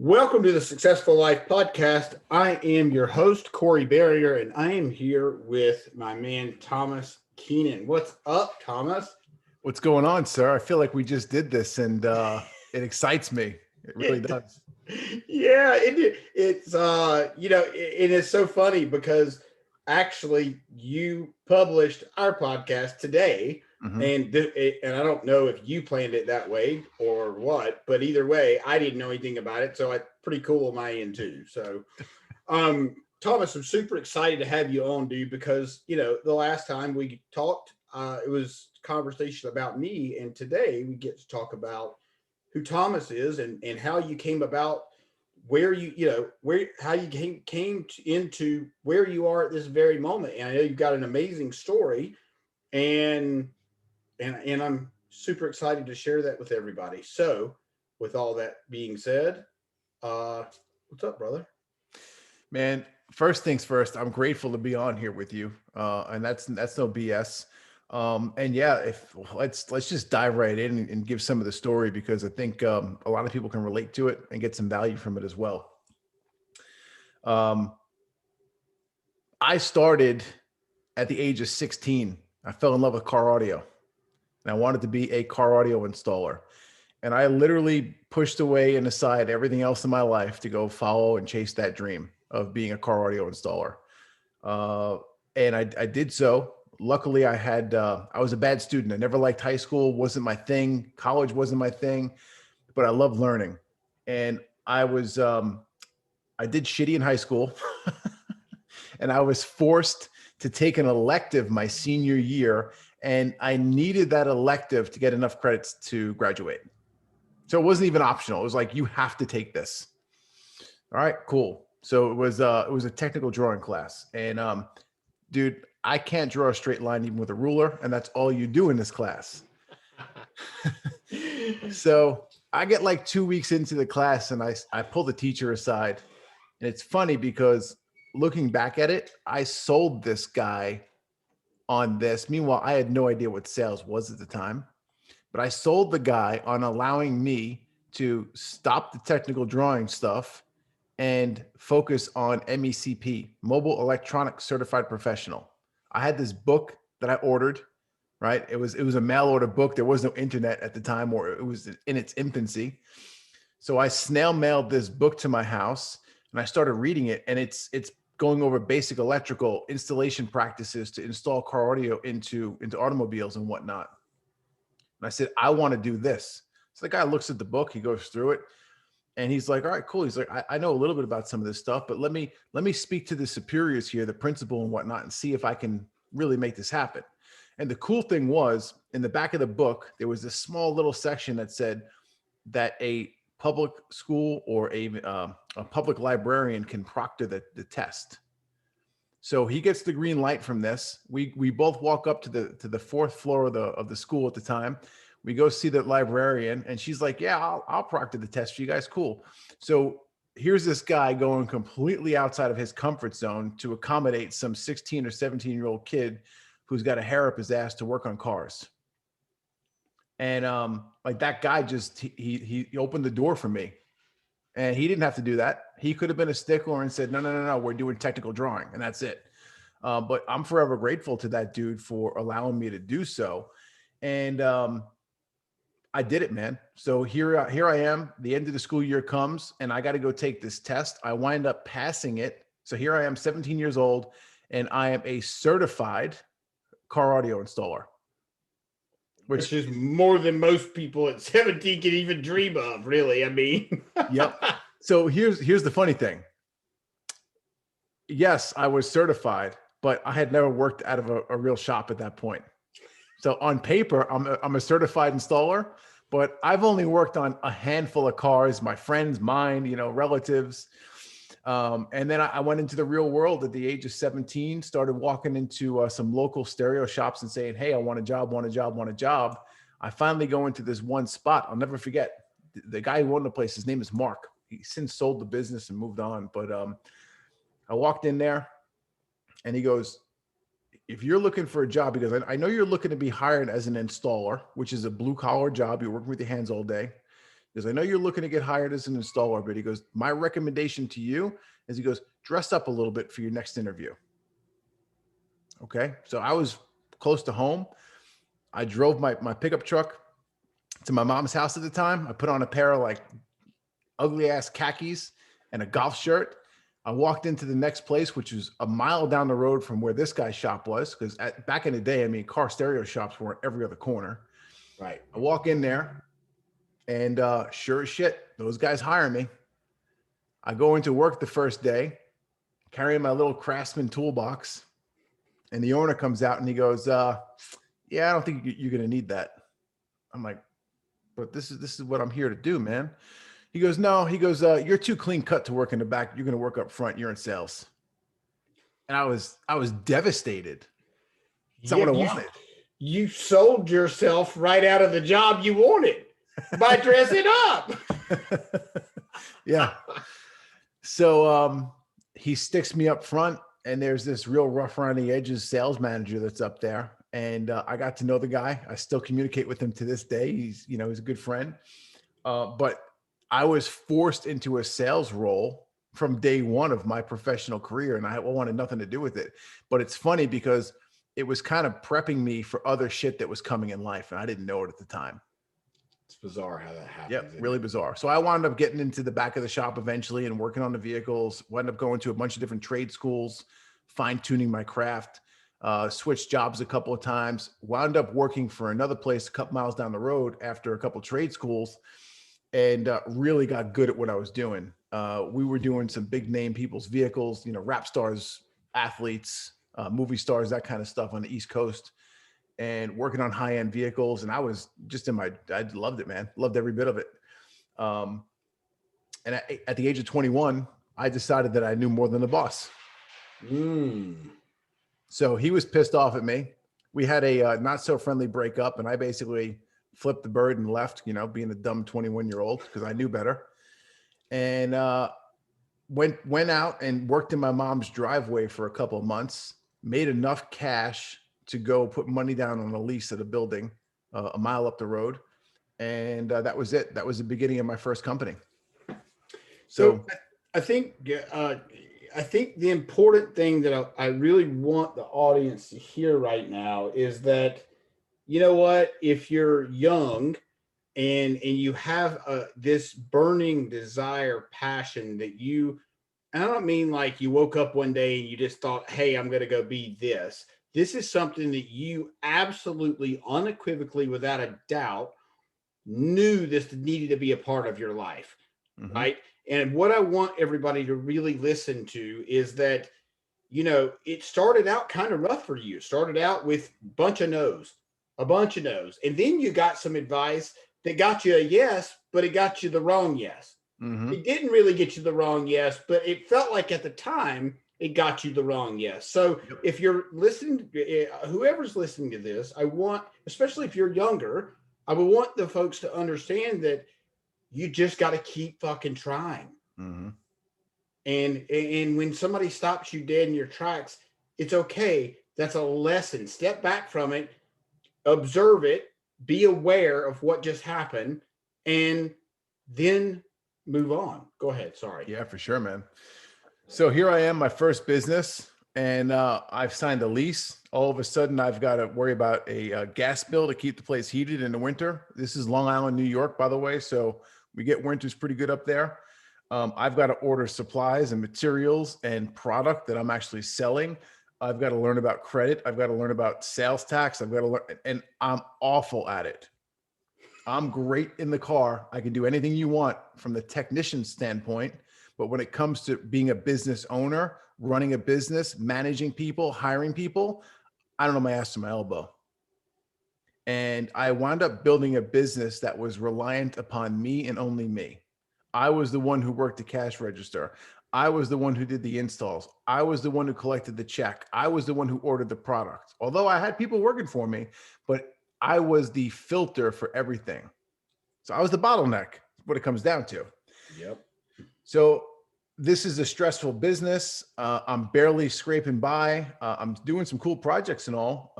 Welcome to the Successful Life Podcast. I am your host, Corey Barrier, and I am here with my man, Tomas Kennan. What's up, Thomas? What's going on, sir? I feel like we just did this and it excites me. It really does. Yeah, it is so funny because actually you published our podcast today. Mm-hmm. And I don't know if you planned it that way or what, but either way, I didn't know anything about it. So it's pretty cool on my end too. So, Thomas, I'm super excited to have you on, dude, because, the last time we talked, it was conversation about me. And today we get to talk about who Thomas is and how you came about where how you into where you are at this very moment. And I know you've got an amazing story and I'm super excited to share that with everybody. So, with all that being said, what's up, brother? Man, first things first, I'm grateful to be on here with you. And that's no BS. And yeah, if let's just dive right in and give some of the story because I think a lot of people can relate to it and get some value from it as well. I started at the age of 16. I fell in love with car audio. And I wanted to be a car audio installer. And I literally pushed away and aside everything else in my life to go follow and chase that dream of being a car audio installer. And I did so. Luckily, I was a bad student. I never liked high school, wasn't my thing. College wasn't my thing, but I loved learning. And I did shitty in high school and I was forced to take an elective my senior year. And I needed that elective to get enough credits to graduate. So it wasn't even optional. It was like, you have to take this. All right, cool. So it was a technical drawing class. And dude, I can't draw a straight line even with a ruler. And that's all you do in this class. So I get like 2 weeks into the class and I pull the teacher aside. And it's funny because looking back at it, I sold this guy on this. Meanwhile, I had no idea what sales was at the time, but I sold the guy on allowing me to stop the technical drawing stuff and focus on MECP, Mobile Electronic Certified Professional. I had this book that I ordered, right? It was a mail order book. There was no internet at the time, or it was in its infancy. So I snail mailed this book to my house and I started reading it, and it's going over basic electrical installation practices to install car audio into automobiles and whatnot. And I said, I want to do this. So the guy looks at the book, he goes through it, and he's like, all right, cool. He's like, I know a little bit about some of this stuff, but let me speak to the superiors here, the principal and whatnot, and see if I can really make this happen. And the cool thing was, in the back of the book, there was this small little section that said that a public school or a public librarian can proctor the test. So he gets the green light from this. We both walk up to the fourth floor of the school at the time. We go see the librarian, and she's like, "Yeah, I'll proctor the test for you guys." Cool. So here's this guy going completely outside of his comfort zone to accommodate some 16 or 17-year-old kid who's got a hair up his ass to work on cars. And like that guy just he opened the door for me, and he didn't have to do that. He could have been a stickler and said, no, we're doing technical drawing, and that's it. But I'm forever grateful to that dude for allowing me to do so. And I did it, man. So here I am. The end of the school year comes, and I got to go take this test. I wind up passing it. So here I am, 17 years old, and I am a certified car audio installer. Which is more than most people at 17 can even dream of, really. I mean, yep. So here's the funny thing. Yes, I was certified, but I had never worked out of a real shop at that point. So on paper, I'm a certified installer, but I've only worked on a handful of cars, my friends, mine, relatives. And then I went into the real world at the age of 17, started walking into some local stereo shops and saying, hey, I want a job. I finally go into this one spot. I'll never forget the guy who owned the place. His name is Mark. He since sold the business and moved on. But I walked in there and he goes, if you're looking for a job, because I know you're looking to be hired as an installer, which is a blue collar job. You're working with your hands all day. Because I know you're looking to get hired as an installer, but he goes, my recommendation to you is he goes, dress up a little bit for your next interview. Okay. So I was close to home. I drove my pickup truck to my mom's house at the time. I put on a pair of like ugly ass khakis and a golf shirt. I walked into the next place, which was a mile down the road from where this guy's shop was. Because back in the day, I mean, car stereo shops were every other corner. Right. I walk in there and sure as shit, those guys hire me. I go into work the first day, carrying my little Craftsman toolbox. And the owner comes out and he goes, yeah, I don't think you're going to need that. I'm like, but this is what I'm here to do, man. He goes, no, he goes, you're too clean cut to work in the back. You're going to work up front. You're in sales. And I was devastated. It's not what I wanted. You sold yourself right out of the job you wanted by dressing up. Yeah. So he sticks me up front, and there's this real rough around the edges sales manager that's up there. And I got to know the guy. I still communicate with him to this day. He's a good friend. But I was forced into a sales role from day one of my professional career, and I wanted nothing to do with it. But it's funny because it was kind of prepping me for other shit that was coming in life, and I didn't know it at the time. It's bizarre how that happens. Yep, really bizarre. So I wound up getting into the back of the shop eventually and working on the vehicles. Wound up going to a bunch of different trade schools, fine-tuning my craft, switched jobs a couple of times, wound up working for another place a couple miles down the road after a couple of trade schools, and really got good at what I was doing. We were doing some big name people's vehicles, rap stars, athletes, movie stars, that kind of stuff on the East Coast, and working on high-end vehicles. And I was just I loved it, man. Loved every bit of it. And at the age of 21, I decided that I knew more than the boss. So he was pissed off at me. We had a not so friendly breakup, and I basically flipped the bird and left, being a dumb 21-year-old because I knew better. And went out and worked in my mom's driveway for a couple of months, made enough cash to go put money down on a lease at a building a mile up the road. And that was it. That was the beginning of my first company. So I think the important thing that I really want the audience to hear right now is that, you know what, if you're young and you have this burning desire, passion that I don't mean like you woke up one day and you just thought, hey, I'm going to go be this. This is something that you absolutely, unequivocally, without a doubt, knew this needed to be a part of your life, right? And what I want everybody to really listen to is that, it started out kind of rough for you. It started out with a bunch of no's. And then you got some advice that got you a yes, but it got you the wrong yes. It didn't really get you the wrong yes, but it felt like at the time it got you the wrong yes. So if you're listening, whoever's listening to this, especially if you're younger, I would want the folks to understand that you just got to keep fucking trying. And when somebody stops you dead in your tracks, it's okay. That's a lesson. Step back from it, observe it, be aware of what just happened, and then move on. Go ahead. Sorry. Yeah, for sure, man. So here I am, my first business, and I've signed a lease. All of a sudden, I've got to worry about a gas bill to keep the place heated in the winter. This is Long Island, New York, by the way. So we get winters pretty good up there. I've got to order supplies and materials and product that I'm actually selling. I've got to learn about credit. I've got to learn about sales tax. I've got to learn, and I'm awful at it. I'm great in the car. I can do anything you want from the technician standpoint. But when it comes to being a business owner, running a business, managing people, hiring people, I don't know my ass to my elbow. And I wound up building a business that was reliant upon me and only me. I was the one who worked the cash register. I was the one who did the installs. I was the one who collected the check. I was the one who ordered the product. Although I had people working for me, but I was the filter for everything. So I was the bottleneck, what it comes down to. Yep. So this is a stressful business. I'm barely scraping by. I'm doing some cool projects and all.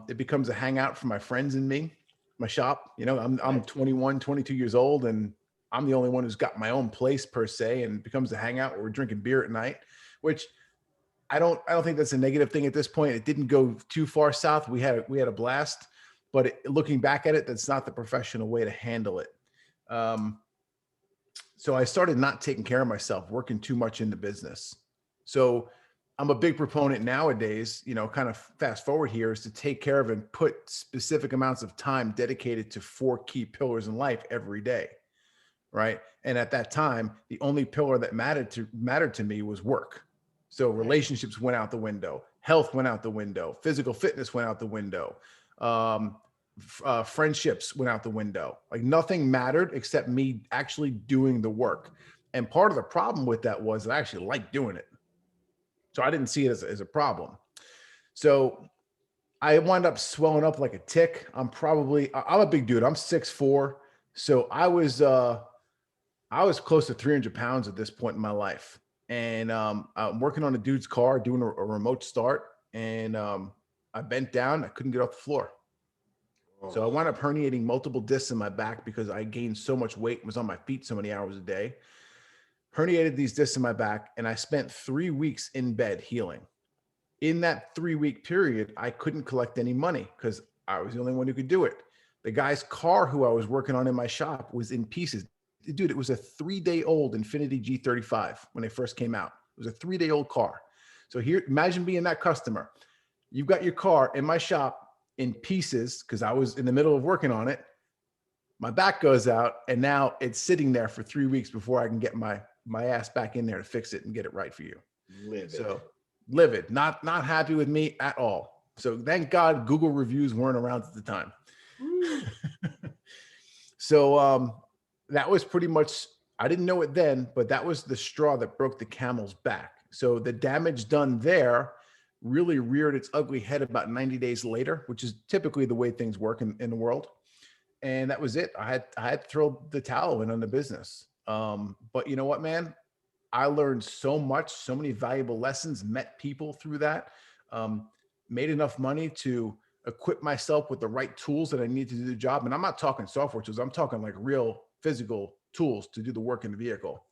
It becomes a hangout for my friends and me, my shop. I'm 21, 22 years old, and I'm the only one who's got my own place per se, and it becomes a hangout where we're drinking beer at night, which I don't think that's a negative thing at this point. It didn't go too far south. We had a blast, but looking back at it, that's not the professional way to handle it. So I started not taking care of myself, working too much in the business. So I'm a big proponent nowadays, kind of fast forward here, is to take care of and put specific amounts of time dedicated to 4 key pillars in life every day. Right. And at that time, the only pillar that mattered to me was work. So relationships went out the window, health went out the window, physical fitness went out the window, friendships went out the window. Like nothing mattered except me actually doing the work. And part of the problem with that was I actually liked doing it. So I didn't see it as a problem. So I wound up swelling up like a tick. I'm a big dude. I'm 6'4". So I was close to 300 pounds at this point in my life. And I'm working on a dude's car, doing a remote start. And I bent down. I couldn't get off the floor. Oh. So I wound up herniating multiple discs in my back because I gained so much weight and was on my feet so many hours a day. Herniated these discs in my back. And I spent 3 weeks in bed healing. In that 3-week period, I couldn't collect any money because I was the only one who could do it. The guy's car who I was working on in my shop was in pieces. Dude, it was a 3-day-old Infiniti G35 when they first came out. It was a 3-day-old car. So here, imagine being that customer. You've got your car in my shop in pieces because I was in the middle of working on it. My back goes out, and now it's sitting there for 3 weeks before I can get my ass back in there to fix it and get it right for you. Livid, not happy with me at all. So thank God Google reviews weren't around at the time. So that was pretty much, I didn't know it then, but that was the straw that broke the camel's back. So the damage done there really reared its ugly head about 90 days later, which is typically the way things work in the world. And that was it. I had to throw the towel in on the business. But you know what, man? I learned so much, so many valuable lessons, met people through that, made enough money to equip myself with the right tools that I need to do the job. And I'm not talking software tools. I'm talking like real physical tools to do the work in the vehicle.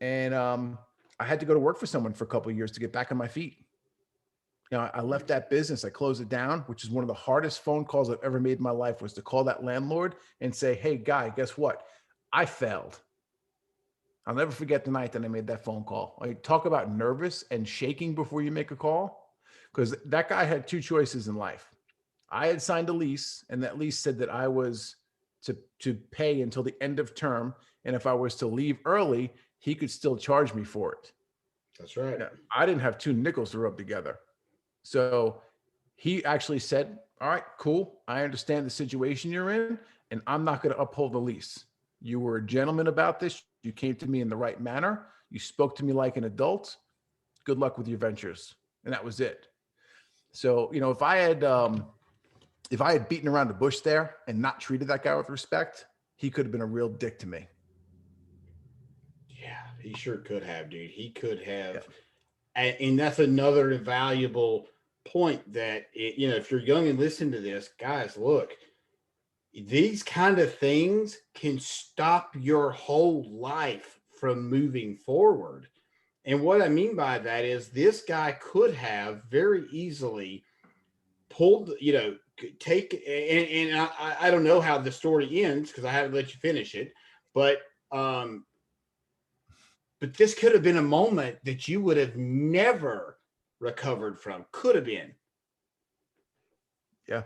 And I had to go to work for someone for a couple of years to get back on my feet. I left that business. I closed it down, which is one of the hardest phone calls I've ever made in my life, was to call that landlord and say, hey, guy, guess what? I failed. I'll never forget the night that I made that phone call. Like, talk about nervous and shaking before you make a call. Because that guy had 2 choices in life. I had signed a lease, and that lease said that I was to pay until the end of term. And if I was to leave early, he could still charge me for it. That's right. I didn't have 2 nickels to rub together. So he actually said, all right, cool. I understand the situation you're in, and I'm not going to uphold the lease. You were a gentleman about this. You came to me in the right manner. You spoke to me like an adult. Good luck with your ventures. And that was it. So, if I had beaten around the bush there and not treated that guy with respect, he could have been a real dick to me. Yeah, he sure could have, dude. He could have. Yeah. And that's another valuable point that, if you're young and listen to this, guys, look, these kind of things can stop your whole life from moving forward. And what I mean by that is this guy could have very easily pulled, take, and I don't know how the story ends because I haven't let you finish it, but this could have been a moment that you would have never recovered from. Could have been. Yeah.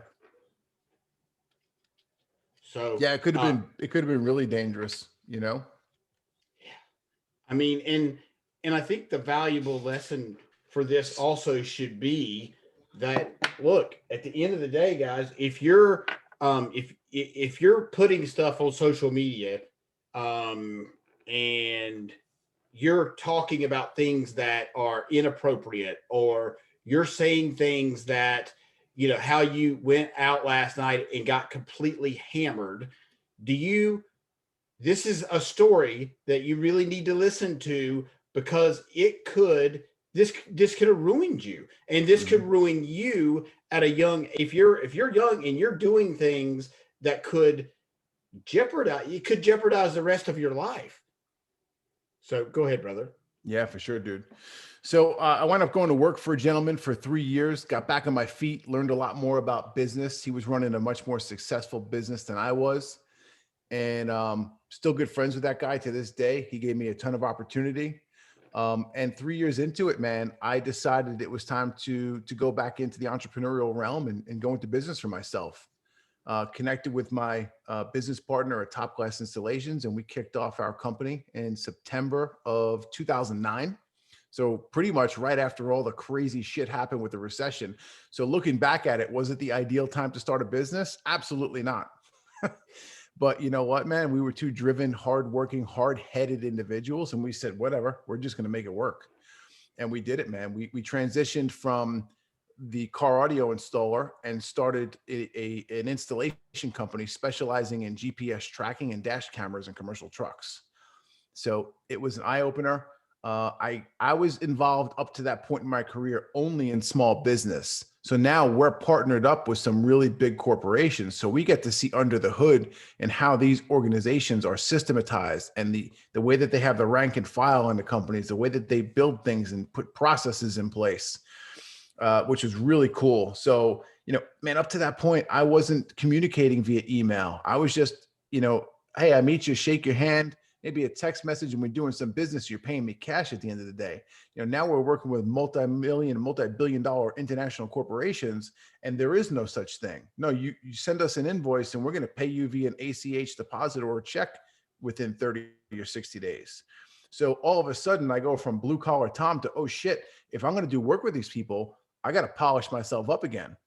So yeah, it could have been really dangerous, Yeah. I mean, and I think the valuable lesson for this also should be that, look, at the end of the day, guys, if you're if you're putting stuff on social media, and you're talking about things that are inappropriate, or you're saying things that, how you went out last night and got completely hammered, this is a story that you really need to listen to, because this could have ruined you, and this could ruin you at a young, if you're young and you're doing things that could you could jeopardize the rest of your life. So go ahead, brother. Yeah, for sure, dude. So I wound up going to work for a gentleman for 3 years, got back on my feet, learned a lot more about business. He was running a much more successful business than I was. And still good friends with that guy to this day. He gave me a ton of opportunity. And 3 years into it, man, I decided it was time to go back into the entrepreneurial realm and go into business for myself. Connected with my business partner at Top Class Installations, and we kicked off our company in September of 2009. So pretty much right after all the crazy shit happened with the recession. So looking back at it, was it the ideal time to start a business? Absolutely not. But you know what, man? We were two driven, hardworking, hard-headed individuals, and we said, whatever, we're just going to make it work. And we did it, man. We transitioned from the car audio installer and started an installation company specializing in GPS tracking and dash cameras in commercial trucks. So it was an eye opener. I was involved up to that point in my career only in small business. So now we're partnered up with some really big corporations. So we get to see under the hood and how these organizations are systematized, and the way that they have the rank and file in the companies, the way that they build things and put processes in place, which was really cool. So, man, up to that point, I wasn't communicating via email. I was just, hey, I meet you, shake your hand, maybe a text message, and we're doing some business. You're paying me cash at the end of the day. Now we're working with multi-million, multi-billion-dollar international corporations, and there is no such thing. No, you send us an invoice, and we're going to pay you via an ACH deposit or a check within 30 or 60 days. So all of a sudden, I go from blue collar Tom to, oh shit, if I'm going to do work with these people, I got to polish myself up again.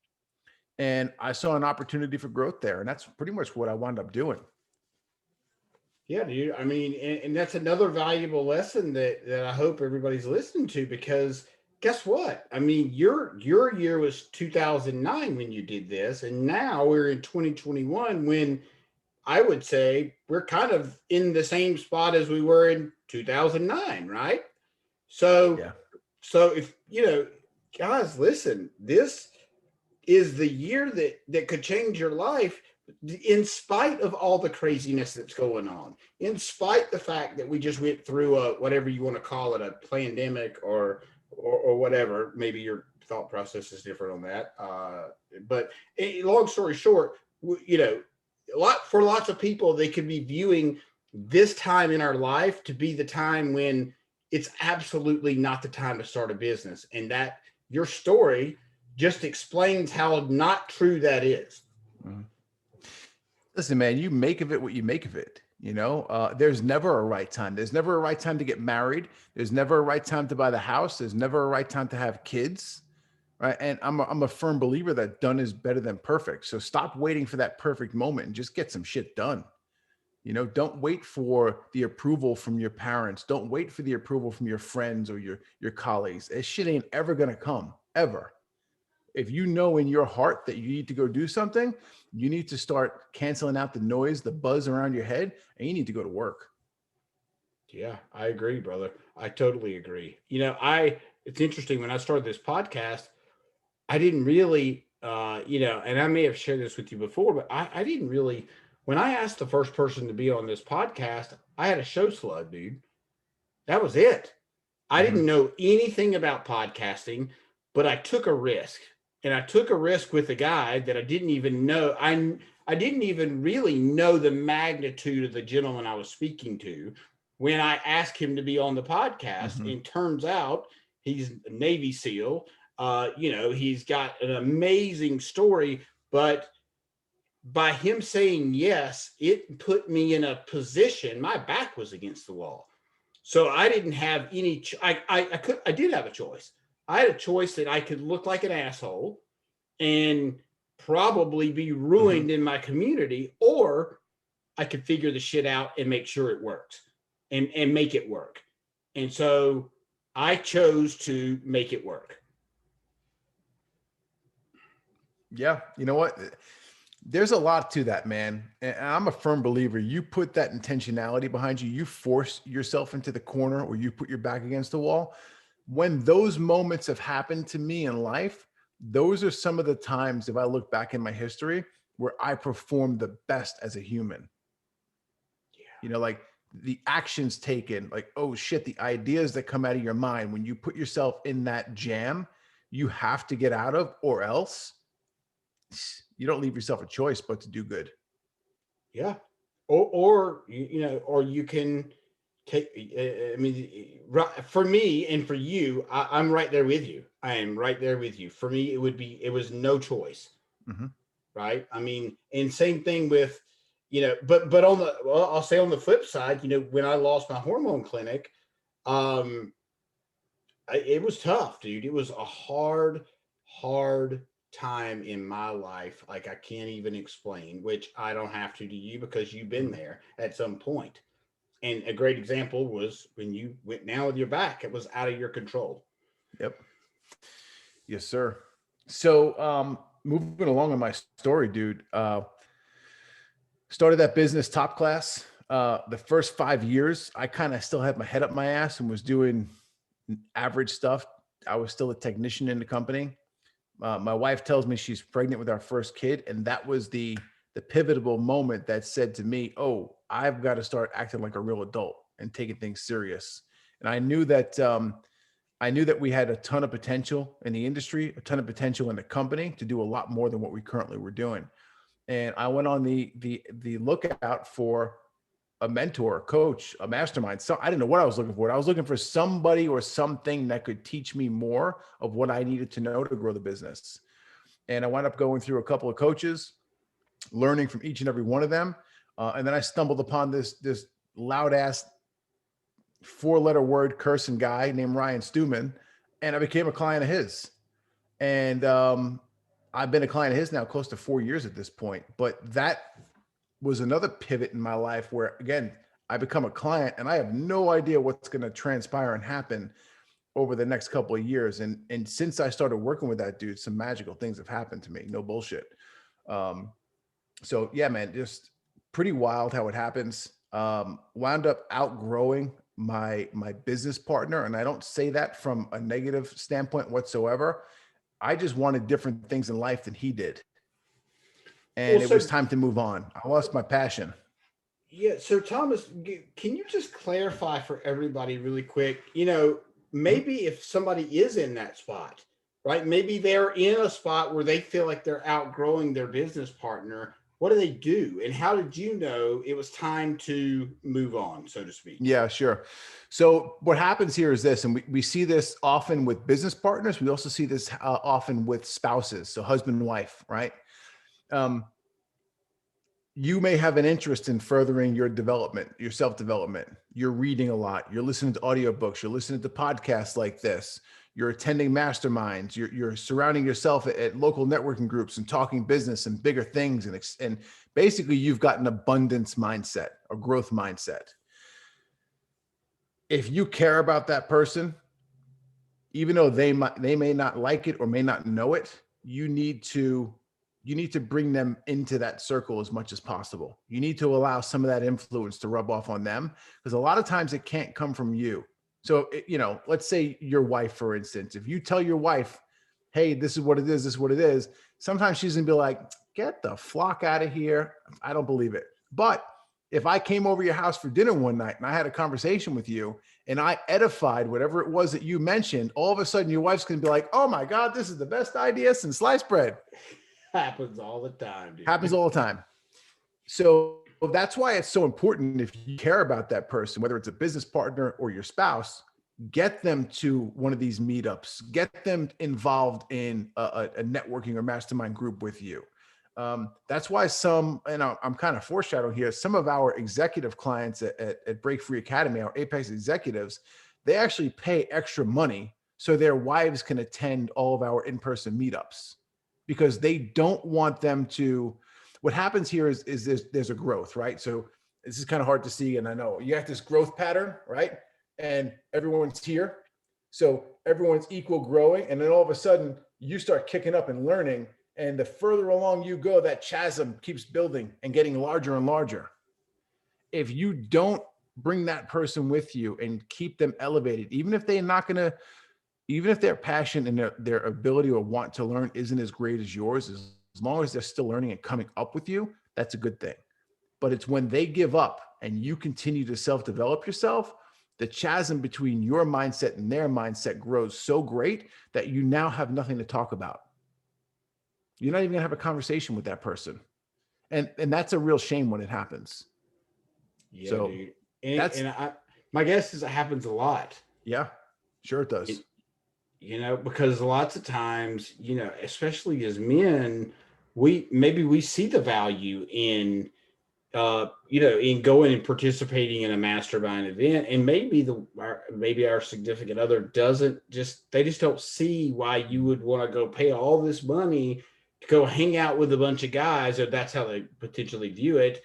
And I saw an opportunity for growth there, and that's pretty much what I wound up doing. Yeah, dude. I mean, and that's another valuable lesson that I hope everybody's listening to, because guess what? I mean, your year was 2009 when you did this, and now we're in 2021 when I would say we're kind of in the same spot as we were in 2009, right? So, Yeah. so if guys, listen, this is the year that could change your life, in spite of all the craziness that's going on, in spite the fact that we just went through a, whatever you want to call it, a pandemic or whatever. Maybe your thought process is different on that. But long story short, for lots of people, they could be viewing this time in our life to be the time when it's absolutely not the time to start a business. And that your story just explains how not true that is. Mm-hmm. Listen, man, you make of it what you make of it. There's never a right time. There's never a right time to get married. There's never a right time to buy the house. There's never a right time to have kids. Right. And I'm a firm believer that done is better than perfect. So stop waiting for that perfect moment and just get some shit done. Don't wait for the approval from your parents. Don't wait for the approval from your friends or your colleagues. That shit ain't ever going to come, ever. If you know in your heart that you need to go do something, you need to start canceling out the noise, the buzz around your head, and you need to go to work. Yeah, I agree, brother. I totally agree. It's interesting, when I started this podcast, I didn't really, and I may have shared this with you before, but I didn't really, when I asked the first person to be on this podcast, I had a show slug, dude. That was it. I didn't know anything about podcasting, but I took a risk. And I took a risk with a guy that I didn't even know. I didn't even really know the magnitude of the gentleman I was speaking to when I asked him to be on the podcast. And turns out he's a Navy SEAL. He's got an amazing story, but by him saying yes, it put me in a position. My back was against the wall. So I didn't have any, I did have a choice. I had a choice that I could look like an asshole and probably be ruined in my community, or I could figure the shit out and make sure it works and make it work. And so I chose to make it work. Yeah. You know what? There's a lot to that, man. And I'm a firm believer. You put that intentionality behind you, you force yourself into the corner, or you put your back against the wall. When those moments have happened to me in life, those are some of the times, if I look back in my history, where I performed the best as a human. like the actions taken, like, oh shit, the ideas that come out of your mind when you put yourself in that jam, you have to get out of, or else you don't leave yourself a choice but to do good. Yeah. Or or you can take, I mean, for me and for you, I'm right there with you. I am right there with you. For me, it was no choice. Mm-hmm. Right. I mean, and same thing with, but on the, well, I'll say on the flip side, when I lost my hormone clinic, um, it was tough, dude. It was a hard time in my life. Like I can't even explain, which I don't have to you because you've been there at some point. And a great example was when you went down with your back, it was out of your control. Yep. Yes, sir. So, moving along in my story, dude, started that business Top Class. The first 5 years, I kind of still had my head up my ass and was doing average stuff. I was still a technician in the company. My wife tells me she's pregnant with our first kid, and that was the pivotal moment that said to me, "Oh, I've got to start acting like a real adult and taking things serious." And I knew that we had a ton of potential in the industry, a ton of potential in the company to do a lot more than what we currently were doing. And I went on the lookout for a mentor, a coach, a mastermind. So I didn't know what I was looking for. I was looking for somebody or something that could teach me more of what I needed to know to grow the business. And I wound up going through a couple of coaches, learning from each and every one of them. And then I stumbled upon this loud ass 4-letter word cursing guy named Ryan Stewman, and I became a client of his. And I've been a client of his now close to 4 years at this point. But that was another pivot in my life where, again, I become a client and I have no idea what's going to transpire and happen over the next couple of years. And since I started working with that dude, some magical things have happened to me. No bullshit. So yeah, man, just pretty wild how it happens. Wound up outgrowing my business partner, and I don't say that from a negative standpoint whatsoever. I just wanted different things in life than he did, and Well, it so was time to move on. I lost my passion. yeah, so Thomas, can you just clarify for everybody really quick? Mhm. Maybe if somebody is in that spot, right? Maybe they're in a spot where they feel like they're outgrowing their business partner. What do they do? And how did you know it was time to move on, so to speak? Yeah, sure. So what happens here is this, and we see this often with business partners. We also see this often with spouses, so husband and wife, right? Um, you may have an interest in furthering your development, your self-development. You're reading a lot. You're listening to audiobooks. You're listening to podcasts like this. You're attending masterminds. You're surrounding yourself at local networking groups and talking business and bigger things. And basically you've got an abundance mindset, a growth mindset. If you care about that person, even though they may not like it or may not know it, you need to bring them into that circle as much as possible. You need to allow some of that influence to rub off on them, because a lot of times it can't come from you. So, let's say your wife, for instance, if you tell your wife, "Hey, this is what it is, this is what it is," sometimes she's gonna be like, "Get the flock out of here. I don't believe it." But if I came over your house for dinner one night and I had a conversation with you and I edified whatever it was that you mentioned, all of a sudden your wife's going to be like, "Oh my God, this is the best idea since sliced bread." Happens all the time, Happens dude. all the time. So that's why it's so important, if you care about that person, whether it's a business partner or your spouse, get them to one of these meetups, get them involved in a networking or mastermind group with you. That's why and I'm kind of foreshadowing here, some of our executive clients at Break Free Academy, our Apex executives, they actually pay extra money so their wives can attend all of our in-person meetups, because they don't want them to. What happens here is there's a growth, right? So this is kind of hard to see, and I know you have this growth pattern, right? And everyone's here, so everyone's equal growing, and then all of a sudden you start kicking up and learning, and the further along you go, that chasm keeps building and getting larger and larger. If you don't bring that person with you and keep them elevated, even if they're not going to, even if their passion and their ability or want to learn isn't as great as yours, as long as they're still learning and coming up with you, that's a good thing. but it's when they give up and you continue to self-develop yourself, the chasm between your mindset and their mindset grows so great that you now have nothing to talk about. You're not even gonna have a conversation with that person. And that's a real shame when it happens. Yeah, So dude. that's, My guess is it happens a lot. yeah, sure it does. Because lots of times, especially as men, we see the value in in going and participating in a mastermind event, and maybe our significant other they just don't see why you would want to go pay all this money to go hang out with a bunch of guys, or that's how they potentially view it.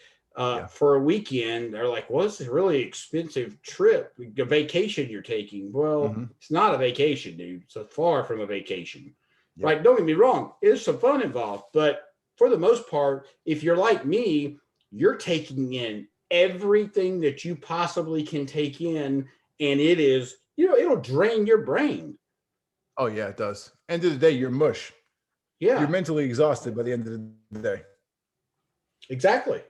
For a weekend, they're like, well, this is a really expensive trip, a vacation you're taking. Well, it's not a vacation, dude. It's far from a vacation. Yep. Like, don't get me wrong, there's some fun involved, but for the most part, if you're like me, you're taking in everything that you possibly can take in, and it is, it'll drain your brain. Oh yeah, it does. End of the day, you're mush. Yeah, You're mentally exhausted by the end of the day. Exactly.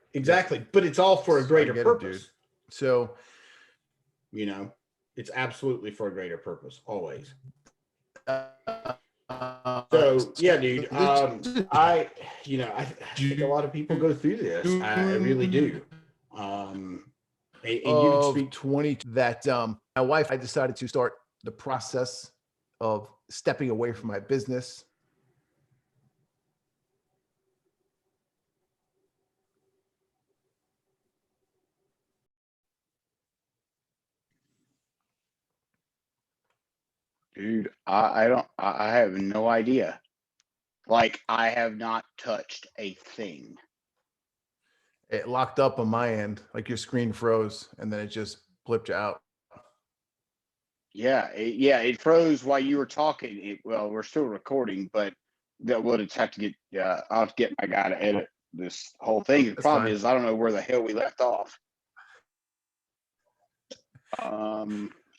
But it's all for a greater purpose. Dude. So, it's absolutely for a greater purpose, always. So yeah, dude. I think a lot of people go through this. I really do. And you can speak 20 that my wife, I decided to start the process of stepping away from my business. Dude, I have no idea. Like, I have not touched a thing. It locked up on my end, like your screen froze, and then it just blipped you out. Yeah, it froze while you were talking. Well, we're still recording, but we'll just have to I'll have to get my guy to edit this whole thing. The problem is I don't know where the hell we left off.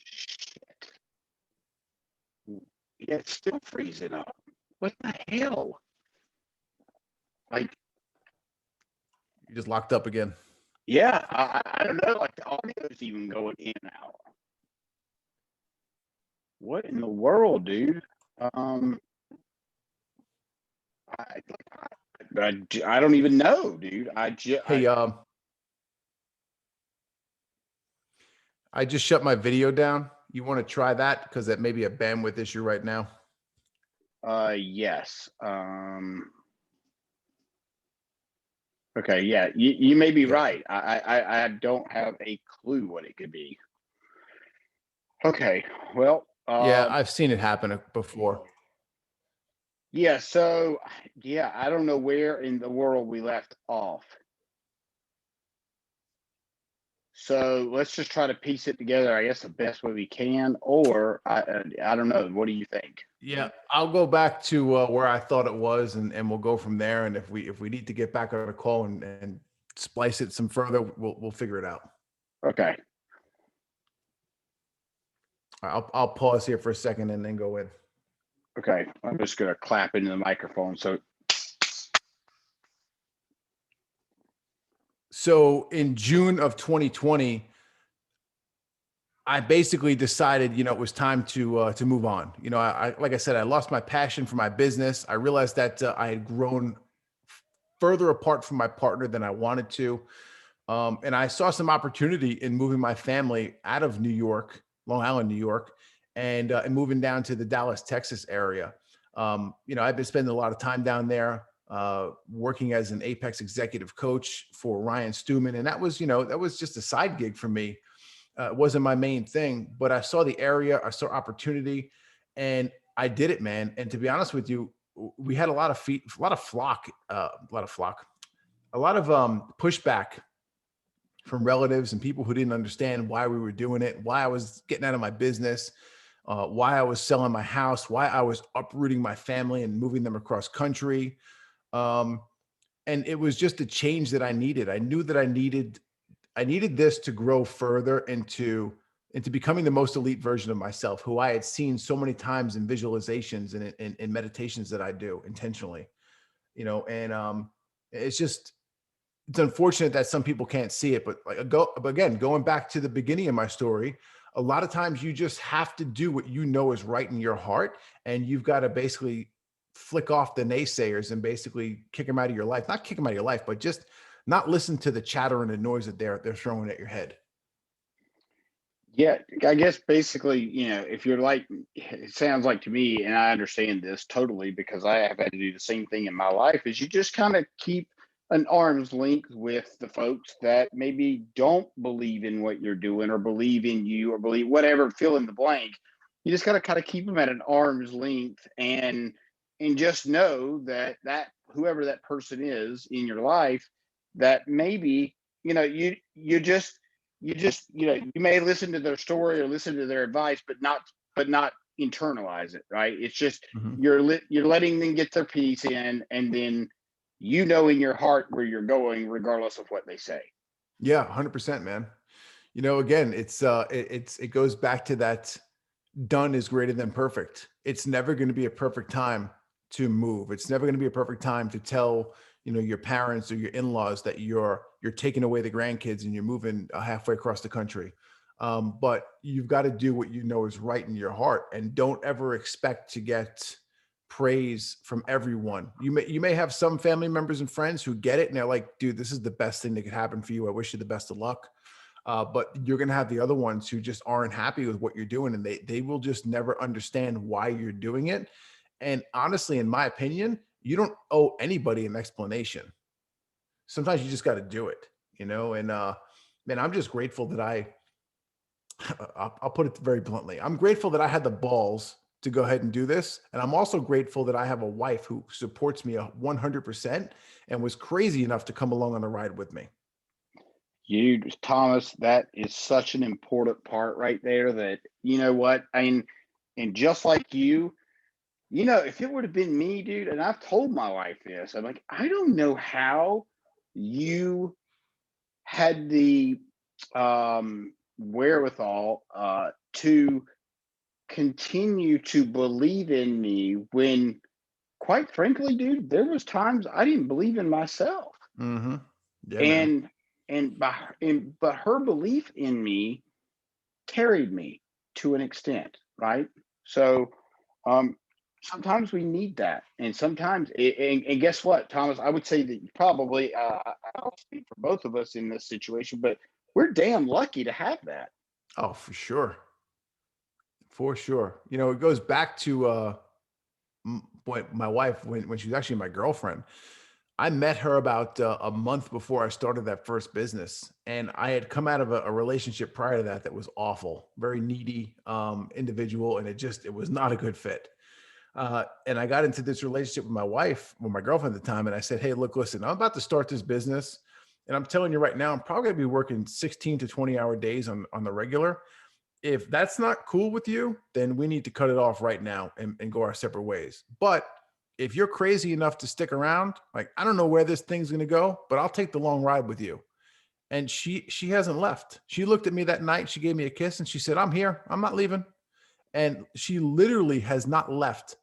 Shit. Yeah, it's still freezing up. What the hell? Like, you just locked up again. Yeah, I don't know. Like, the audio is even going in and out. What in the world, dude? I don't even know, dude. I just shut my video down. You want to try that because that may be a bandwidth issue right now. Yes. Okay, yeah, you may be right. I don't have a clue what it could be. Okay, well, yeah, I've seen it happen before. Yeah, so yeah, I don't know where in the world we left off. So let's just try to piece it together, I guess, the best way we can, or I don't know. What do you think? Yeah, I'll go back to where I thought it was, and we'll go from there. And if we need to get back on a call and splice it some further, we'll figure it out. Okay. I'll pause here for a second and then go in. Okay, I'm just gonna clap into the microphone. So in June of 2020, I basically decided, it was time to move on. I like I said, I lost my passion for my business. I realized that I had grown further apart from my partner than I wanted to. And I saw some opportunity in moving my family out of New York, Long Island, New York, and moving down to the Dallas, Texas area. I've been spending a lot of time down there, working as an Apex executive coach for Ryan Stewman. And that was just a side gig for me. It wasn't my main thing, but I saw the area, I saw opportunity, and I did it, man. And to be honest with you, we had a lot of pushback from relatives and people who didn't understand why we were doing it, why I was getting out of my business, why I was selling my house, why I was uprooting my family and moving them across country. And it was just a change that I needed. I knew that I needed this to grow further into becoming the most elite version of myself, who I had seen so many times in visualizations and in meditations that I do intentionally, and it's just it's unfortunate that some people can't see it, but again, going back to the beginning of my story, a lot of times you just have to do what you know is right in your heart. And you've got to basically flick off the naysayers and basically kick them out of your life. Not kick them out of your life, but just not listen to the chatter and the noise that they're throwing at your head. Yeah, I guess basically, if you're like, it sounds like to me, and I understand this totally because I have had to do the same thing in my life, is you just kind of keep an arm's length with the folks that maybe don't believe in what you're doing or believe in you or believe whatever, fill in the blank. You just got to kind of keep them at an arm's length and just know that whoever that person is in your life, that maybe, you may listen to their story or listen to their advice, but not internalize it, right? It's just you're letting them get their piece in, and then in your heart where you're going, regardless of what they say. Yeah, 100%, man. Again, it goes back to that done is greater than perfect. It's never going to be a perfect time to move. It's never going to be a perfect time to tell your parents or your in-laws that you're taking away the grandkids and you're moving halfway across the country. But you've got to do what you know is right in your heart, and don't ever expect to get praise from everyone. You may have some family members and friends who get it and they're like, dude, this is the best thing that could happen for you. I wish you the best of luck. But you're going to have the other ones who just aren't happy with what you're doing, and they will just never understand why you're doing it. And honestly, in my opinion, you don't owe anybody an explanation. Sometimes you just got to do it, and man, I'm just grateful that I'll put it very bluntly. I'm grateful that I had the balls to go ahead and do this. And I'm also grateful that I have a wife who supports me 100% and was crazy enough to come along on the ride with me. Thomas, that is such an important part right there, that, what, and just like if it would have been me, dude, and I've told my wife this, I'm like, I don't know how you had the wherewithal to continue to believe in me when, quite frankly, dude, there was times I didn't believe in myself. Mm-hmm. Yeah, but her belief in me carried me to an extent, right? So sometimes we need that, and sometimes and guess what, Thomas, I would say that probably I don't speak for both of us in this situation, but we're damn lucky to have that. Oh, for sure. For sure. It goes back to my wife, when she was actually my girlfriend. I met her about a month before I started that first business. And I had come out of a relationship prior to that was awful, very needy individual. And it was not a good fit. And I got into this relationship with my girlfriend at the time. And I said, hey, look, listen, I'm about to start this business. And I'm telling you right now, I'm probably going to be working 16 to 20-hour days on the regular. If that's not cool with you, then we need to cut it off right now and go our separate ways. But if you're crazy enough to stick around, like, I don't know where this thing's going to go, but I'll take the long ride with you. And she hasn't left. She looked at me that night. She gave me a kiss and she said, I'm here. I'm not leaving. And she literally has not left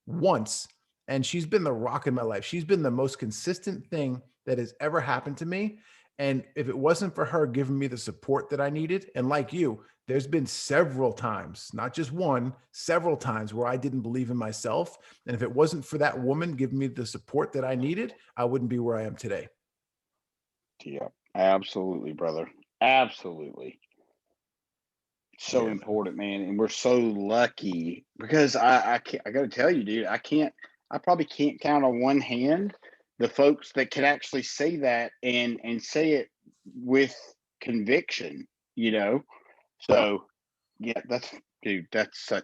once. And she's been the rock in my life. She's been the most consistent thing that has ever happened to me. And if it wasn't for her giving me the support that I needed, and like you, there's been several times, not just one, several times where I didn't believe in myself. And if it wasn't for that woman giving me the support that I needed, I wouldn't be where I am today. Yeah, absolutely, brother. Absolutely. So important, man. And we're so lucky, because I got to tell you, dude, I probably can't count on one hand the folks that can actually say that and say it with conviction, So yeah, that's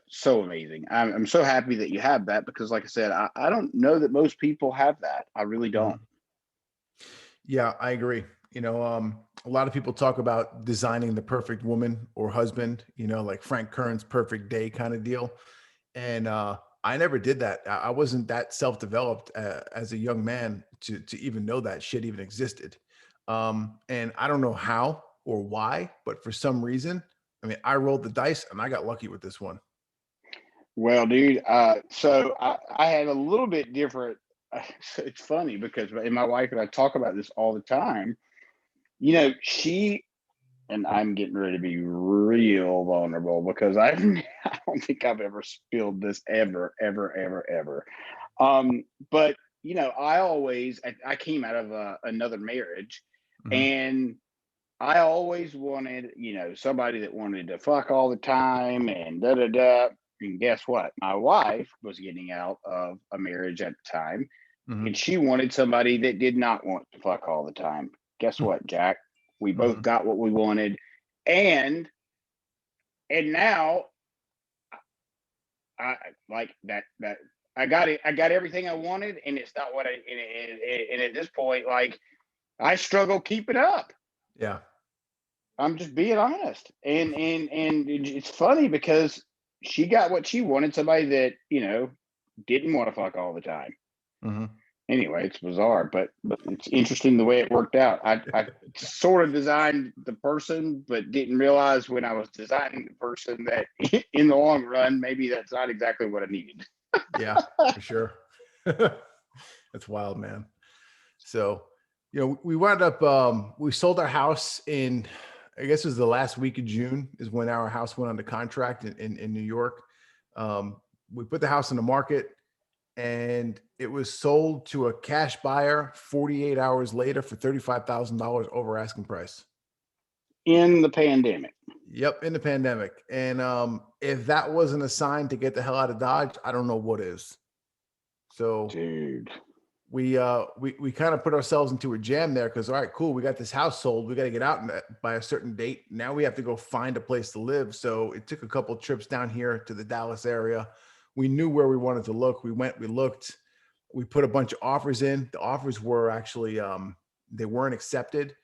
so amazing. I'm so happy that you have that, because like I said, I don't know that most people have that. I really don't. Yeah, I agree. A lot of people talk about designing the perfect woman or husband, like Frank Kern's Perfect Day kind of deal. And I never did that. I wasn't that self-developed as a young man to even know that shit even existed. And I don't know how or why, but for some reason, I mean, I rolled the dice and I got lucky with this one. Well, dude, so I had a little bit different it's funny because my wife and I talk about this all the time. She and I'm getting ready to be real vulnerable because I don't think I've ever spilled this ever, ever, ever, ever. But I came out of another marriage, Mhm. and I always wanted, somebody that wanted to fuck all the time and da da da. And guess what? My wife was getting out of a marriage at the time, and Mhm. she wanted somebody that did not want to fuck all the time. Guess what, Jack? We both Mhm. got what we wanted, and now I like that I got it. I got everything I wanted, and it's not what and at this point, like I struggle keeping up. Yeah. I'm just being honest, and it's funny because she got what she wanted, somebody that didn't want to fuck all the time. Mhm. Anyway, it's bizarre, but it's interesting the way it worked out. I sort of designed the person, but didn't realize when I was designing the person that in the long run, maybe that's not exactly what I needed. Yeah, for sure. That's wild, man. So, we wound up, we sold our house in, I guess it was the last week of June is when our house went under contract in New York. We put the house in the market and it was sold to a cash buyer 48 hours later for $35,000 over asking price. In the pandemic. Yep, in the pandemic. And if that wasn't a sign to get the hell out of Dodge, I don't know what is. So Dude. we kind of put ourselves into a jam there because, all right, cool, we got this house sold, we got to get out by a certain date. Now we have to go find a place to live. So it took a couple of trips down here to the Dallas area. We knew where we wanted to look. We went, we looked, we put a bunch of offers in. The offers were actually they weren't accepted,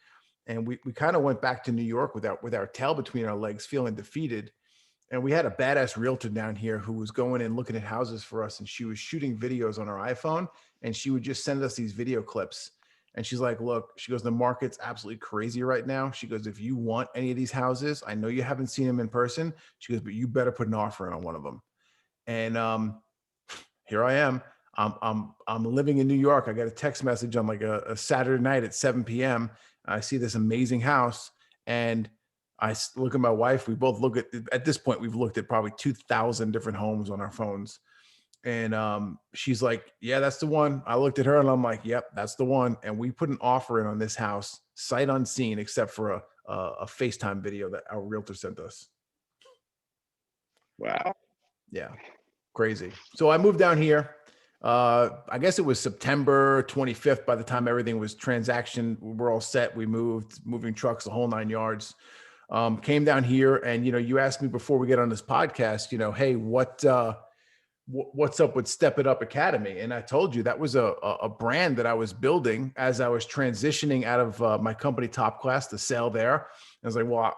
and we kind of went back to New York with our tail between our legs, feeling defeated. And we had a badass realtor down here who was going and looking at houses for us, and she was shooting videos on her iPhone, and she would just send us these video clips. And she's like, look, she goes, the market's absolutely crazy right now. She goes, if you want any of these houses, I know you haven't seen them in person. She goes, but you better put an offer in on one of them. And here I am. I'm living in New York. I got a text message on like a Saturday night at 7 p.m. I see this amazing house, and look at my wife. We both look at this point, we've looked at probably 2,000 different homes on our phones. And she's like, yeah, that's the one. I looked at her and I'm like, yep, that's the one. And we put an offer in on this house, sight unseen, except for a FaceTime video that our realtor sent us. Wow. Yeah, crazy. So I moved down here. I guess it was September 25th by the time everything was transaction. We're all set. We moving trucks, the whole 9 yards. Came down here, and you asked me before we get on this podcast, hey, what's up with Step It Up Academy? And I told you that was a brand that I was building as I was transitioning out of my company Top Class to sell there. I was like, well,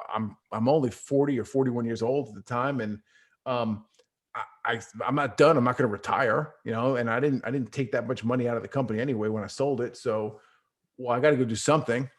I'm only 40 or 41 years old at the time, and I'm not done. I'm not going to retire, and I didn't take that much money out of the company anyway when I sold it. So, well, I got to go do something.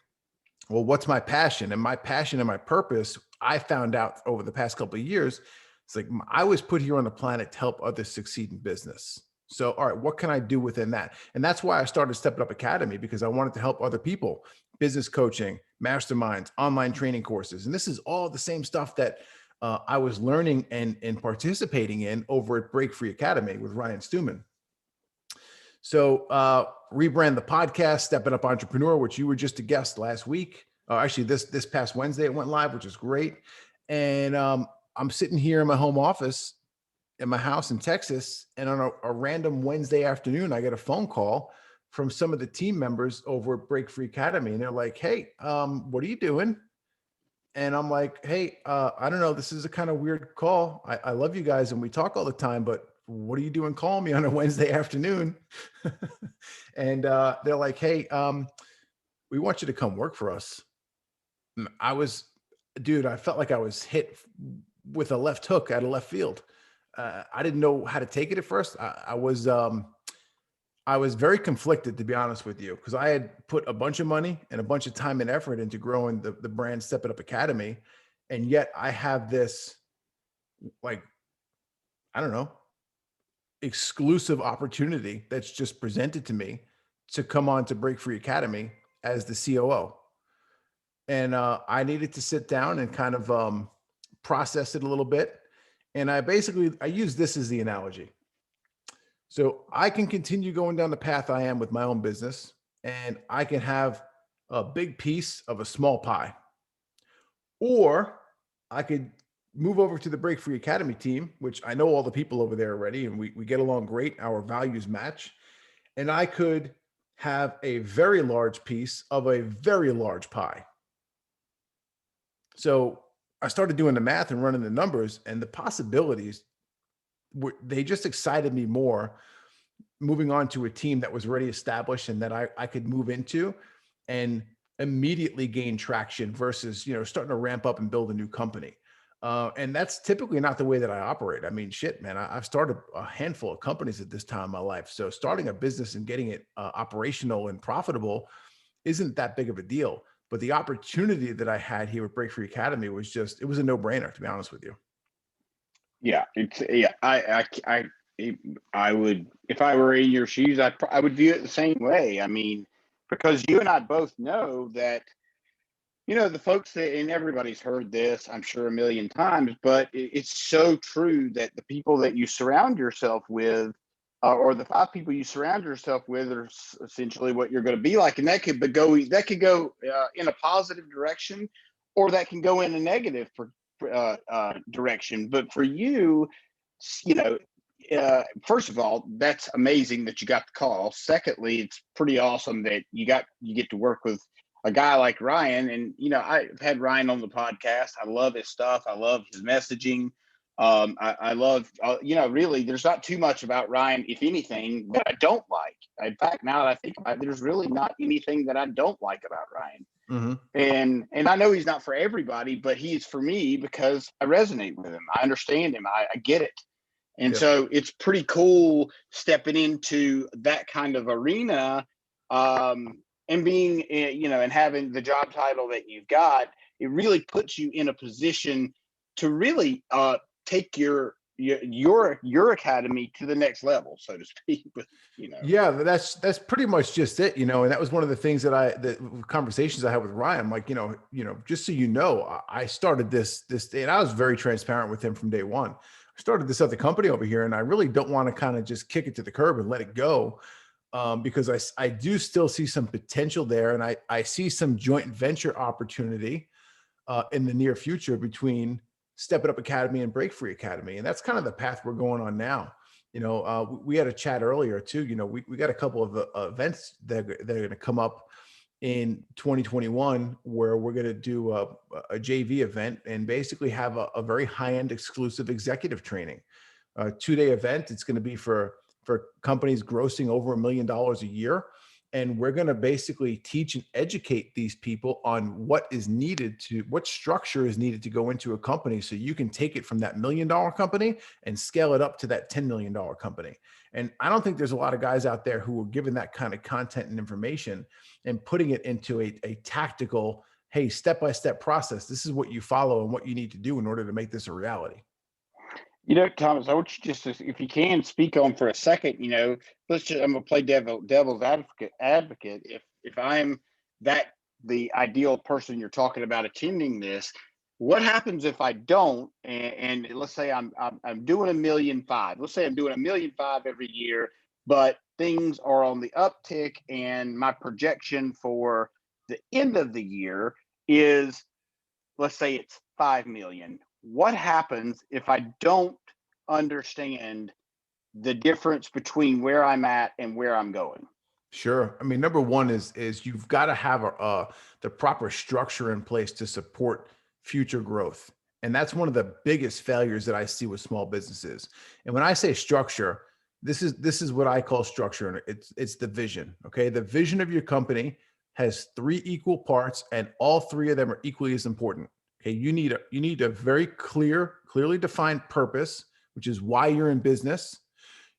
Well, what's my passion? And my passion and my purpose, I found out over the past couple of years, it's like I was put here on the planet to help others succeed in business. So, all right, what can I do within that? And that's why I started Step It Up Academy, because I wanted to help other people, business coaching, masterminds, online training courses. And this is all the same stuff that I was learning and participating in over at Break Free Academy with Ryan Stewman. So rebrand the podcast, Step It Up Entrepreneur, which you were just a guest last week. Actually, this past Wednesday it went live, which is great. And I'm sitting here in my home office in my house in Texas, and on a random Wednesday afternoon, I get a phone call from some of the team members over at Break Free Academy, and they're like, "Hey, what are you doing?" And I'm like, "Hey, I don't know. This is a kind of weird call. I love you guys, and we talk all the time, but what are you doing calling me on a Wednesday afternoon?" And they're like, "Hey, we want you to come work for us." Dude, I felt like I was hit with a left hook out of left field. I didn't know how to take it at first. I was very conflicted, to be honest with you, because I had put a bunch of money and a bunch of time and effort into growing the brand Step It Up Academy. And yet I have this, like, I don't know, exclusive opportunity that's just presented to me to come on to Break Free Academy as the COO. And I needed to sit down and kind of process it a little bit. And I use this as the analogy. So I can continue going down the path I am with my own business, and I can have a big piece of a small pie. Or I could move over to the Break Free Academy team, which I know all the people over there already, and we get along great. Our values match. And I could have a very large piece of a very large pie. So I started doing the math and running the numbers, and the possibilities they just excited me more moving on to a team that was already established and that I could move into and immediately gain traction versus, starting to ramp up and build a new company. And that's typically not the way that I operate. I mean, shit, man, I've started a handful of companies at this time in my life. So starting a business and getting it operational and profitable isn't that big of a deal. But the opportunity that I had here with Break Free Academy was it was a no brainer, to be honest with you. Yeah, I would, if I were in your shoes, I would view it the same way. I mean, because you and I both know that, the folks that, and everybody's heard this, I'm sure, a million times, but it's so true that the people that you surround yourself with, or the 5 people you surround yourself with, are essentially what you're going to be like, and that could go in a positive direction, or that can go in a negative direction. But for you, first of all, that's amazing that you got the call. Secondly, it's pretty awesome that you get to work with a guy like Ryan. And, I've had Ryan on the podcast. I love his stuff. I love his messaging. I love, really, there's not too much about Ryan, if anything, that I don't like. In fact, now that I think about it, there's really not anything that I don't like about Ryan. Mm-hmm. And I know he's not for everybody, but he's for me because I resonate with him. I understand him. I get it. And yep. So it's pretty cool stepping into that kind of arena, and being, and having the job title that you've got. It really puts you in a position to really take your academy to the next level, so to speak. But yeah, that's pretty much just it. And that was one of the things that the conversations I had with Ryan. I'm like, just so I started this and I was very transparent with him from day one. I started this other company over here, and I really don't want to kind of just kick it to the curb and let it go, because I do still see some potential there, and I see some joint venture opportunity in the near future between Step It Up Academy and Break Free Academy. And that's kind of the path we're going on now. We had a chat earlier too. We got a couple of events that are going to come up in 2021 where we're going to do a JV event and basically have a very high-end exclusive executive training, a 2-day event. It's going to be for companies grossing over $1 million a year. And we're going to basically teach and educate these people on what structure is needed to go into a company, so you can take it from that $1 million company and scale it up to that $10 million company. And I don't think there's a lot of guys out there who are given that kind of content and information and putting it into a tactical, hey, step-by-step process. This is what you follow and what you need to do in order to make this a reality. Thomas, I want you just, if you can, speak on for a second, I'm going to play devil's advocate. If I'm the ideal person you're talking about attending this, what happens if I don't? And let's say I'm doing $1.5 million. Let's say I'm doing $1.5 million every year, but things are on the uptick, and my projection for the end of the year is, let's say it's 5 million. What happens if I don't understand the difference between where I'm at and where I'm going? Sure. I mean, number one is you've got to have the proper structure in place to support future growth. And that's one of the biggest failures that I see with small businesses. And when I say structure, this is what I call structure. And it's the vision. Okay. The vision of your company has 3 equal parts, and all 3 of them are equally as important. Okay. You need a very clearly defined purpose, which is why you're in business.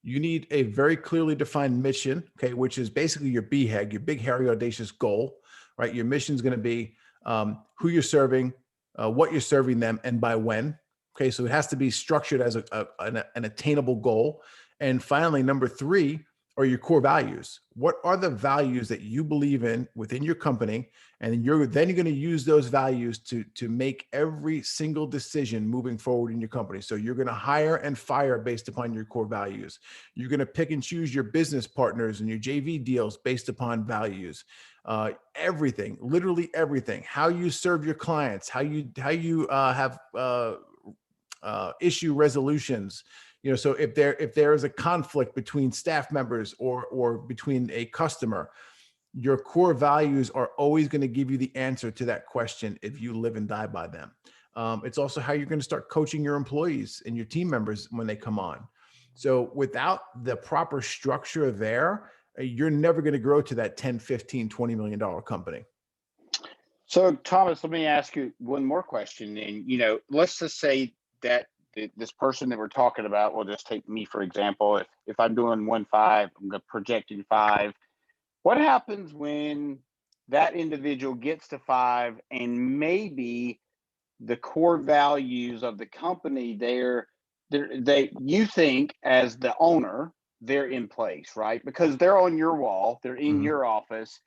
You need a very clearly defined mission, okay, which is basically your BHAG, your big, hairy, audacious goal, right? Your mission is going to be who you're serving, what you're serving them, and by when. Okay, so it has to be structured as an attainable goal. And finally, number 3 are your core values. What are the values that you believe in within your company? And you're going to use those values to make every single decision moving forward in your company. So you're going to hire and fire based upon your core values. You're going to pick and choose your business partners and your JV deals based upon values. Everything, literally everything. How you serve your clients, how you have issue resolutions. So if there is a conflict between staff members or between a customer, your core values are always going to give you the answer to that question if you live and die by them. It's also how you're going to start coaching your employees and your team members when they come on. So without the proper structure there, you're never going to grow to that 10, 15, $20 million company. So Thomas, let me ask you one more question. And, let's just say that this person that we're talking about, will just take me, for example, if I'm doing 1.5, I'm projecting 5. What happens when that individual gets to 5 and maybe the core values of the company you think as the owner, they're in place, right? Because they're on your wall, they're in your office.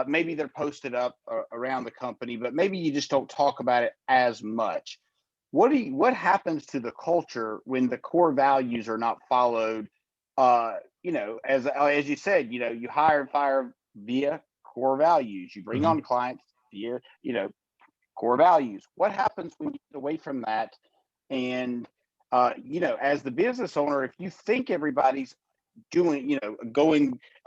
Maybe they're posted up around the company, but maybe you just don't talk about it as much. What happens to the culture when the core values are not followed? As you said, you hire and fire via core values. You bring on clients via, core values. What happens when you get away from that? And, as the business owner, if you think everybody's doing,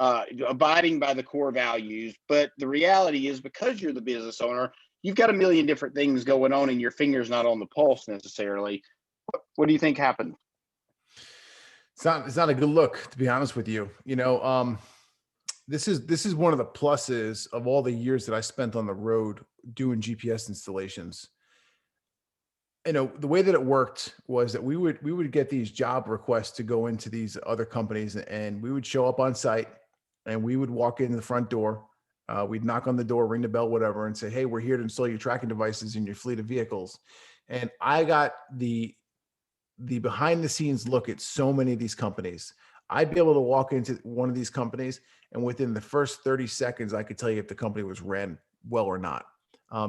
abiding by the core values, but the reality is because you're the business owner, you've got a million different things going on and your finger's not on the pulse necessarily. What do you think happened? It's not a good look, to be honest with you. This is one of the pluses of all the years that I spent on the road doing GPS installations. The way that it worked was that we would get these job requests to go into these other companies, and we would show up on site and we would walk in the front door. We'd knock on the door, ring the bell, whatever, and say, "Hey, we're here to install your tracking devices in your fleet of vehicles." And I got the behind the scenes look at so many of these companies. I'd be able to walk into one of these companies, and within the first 30 seconds, I could tell you if the company was ran well or not,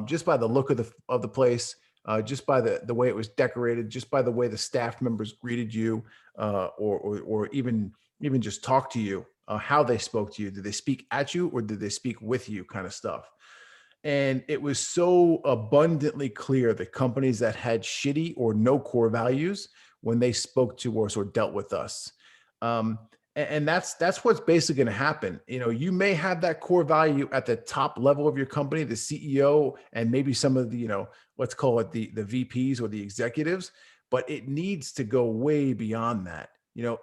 just by the look of the place, just by the way it was decorated, just by the way the staff members greeted you, or even just talk to you, how they spoke to you. Did they speak at you or did they speak with you, kind of stuff? And it was so abundantly clear that companies that had shitty or no core values when they spoke to us or dealt with us. And that's what's basically going to happen. You may have that core value at the top level of your company, the CEO, and maybe some of the, let's call it the VPs or the executives, but it needs to go way beyond that.